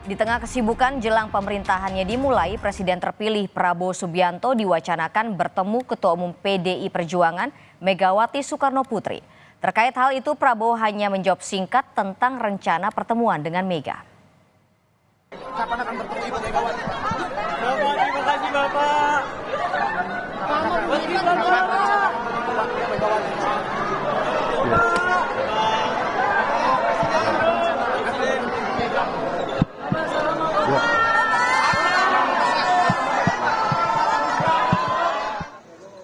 Di tengah kesibukan jelang pemerintahannya dimulai, Presiden terpilih Prabowo Subianto diwacanakan bertemu Ketua Umum PDI Perjuangan Megawati Soekarno Putri. Terkait hal itu, Prabowo hanya menjawab singkat tentang rencana pertemuan dengan Mega. Kapan akan bertemu Ibu Megawati? Terima kasih Bapak.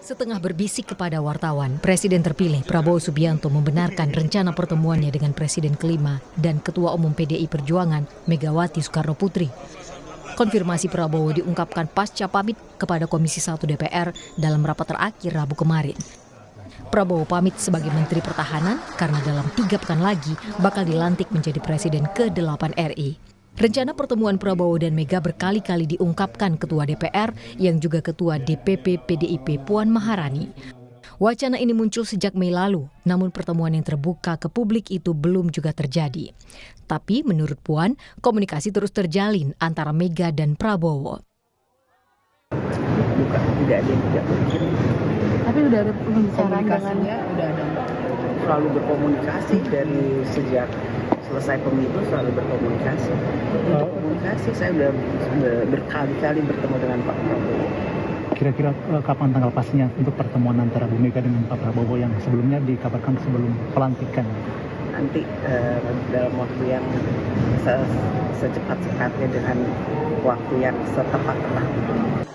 Setengah berbisik kepada wartawan, Presiden terpilih Prabowo Subianto membenarkan rencana pertemuannya dengan Presiden kelima dan Ketua Umum PDI Perjuangan Megawati Soekarno Putri. Konfirmasi Prabowo diungkapkan pasca pamit kepada Komisi 1 DPR dalam rapat terakhir Rabu kemarin. Prabowo pamit sebagai Menteri Pertahanan karena dalam 3 pekan lagi bakal dilantik menjadi Presiden ke-8 RI. Rencana pertemuan Prabowo dan Mega berkali-kali diungkapkan Ketua DPR yang juga Ketua DPP PDIP Puan Maharani. Wacana ini muncul sejak Mei lalu, namun pertemuan yang terbuka ke publik itu belum juga terjadi. Tapi menurut Puan, komunikasi terus terjalin antara Mega dan Prabowo. Bukan, tidak ada yang tidak mungkin. Tapi udah ada pembicaraan Komunikasinya udah ada, selalu berkomunikasi dari sejak selesai pemilu, selalu berkomunikasi. Untuk komunikasi saya sudah berkali-kali bertemu dengan Pak Prabowo. Kira-kira kapan tanggal pastinya untuk pertemuan antara Bu Mega dengan Pak Prabowo yang sebelumnya dikabarkan sebelum pelantikan? Nanti dalam waktu yang secepat-cepatnya dengan waktu yang setepat-tepatnya.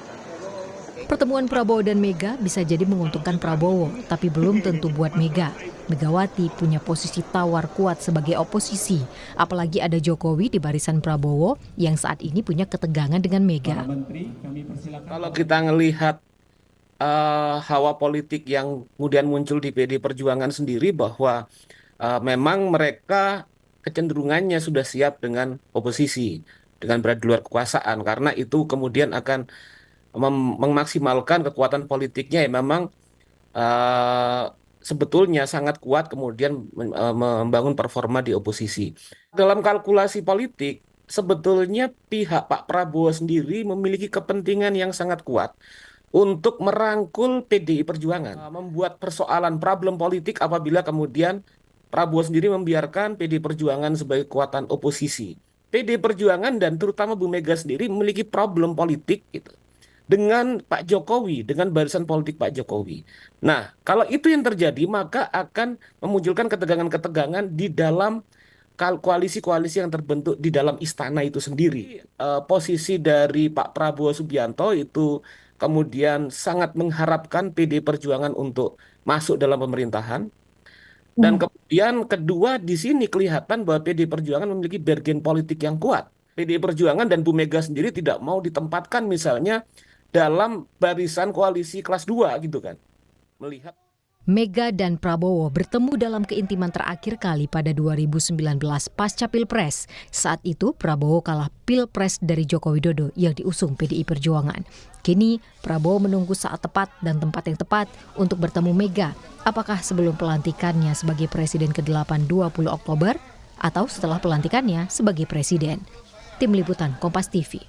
Pertemuan Prabowo dan Mega bisa jadi menguntungkan Prabowo, tapi belum tentu buat Mega. Megawati punya posisi tawar kuat sebagai oposisi, apalagi ada Jokowi di barisan Prabowo yang saat ini punya ketegangan dengan Mega. Kalau kita ngelihat hawa politik yang kemudian muncul di PDI Perjuangan sendiri bahwa memang mereka kecenderungannya sudah siap dengan oposisi, dengan berada di luar kekuasaan, karena itu kemudian akan memaksimalkan kekuatan politiknya yang memang sebetulnya sangat kuat kemudian membangun performa di oposisi. Dalam kalkulasi politik, sebetulnya pihak Pak Prabowo sendiri memiliki kepentingan yang sangat kuat untuk merangkul PDI Perjuangan. Membuat persoalan problem politik apabila kemudian Prabowo sendiri membiarkan PDI Perjuangan sebagai kekuatan oposisi. PDI Perjuangan dan terutama Bu Mega sendiri memiliki problem politik gitu, dengan Pak Jokowi, dengan barisan politik Pak Jokowi. Nah, kalau itu yang terjadi, maka akan memunculkan ketegangan-ketegangan di dalam koalisi-koalisi yang terbentuk di dalam istana itu sendiri. Posisi dari Pak Prabowo Subianto itu kemudian sangat mengharapkan PDI Perjuangan untuk masuk dalam pemerintahan. Dan kemudian kedua, di sini kelihatan bahwa PDI Perjuangan memiliki bargain politik yang kuat. PDI Perjuangan dan Bu Mega sendiri tidak mau ditempatkan misalnya dalam barisan koalisi kelas 2 gitu kan. Melihat Mega dan Prabowo bertemu dalam keintiman terakhir kali pada 2019 pasca Pilpres. Saat itu Prabowo kalah Pilpres dari Joko Widodo yang diusung PDI Perjuangan. Kini Prabowo menunggu saat tepat dan tempat yang tepat untuk bertemu Mega. Apakah sebelum pelantikannya sebagai Presiden ke-8 20 Oktober atau setelah pelantikannya sebagai Presiden? Tim Liputan Kompas TV.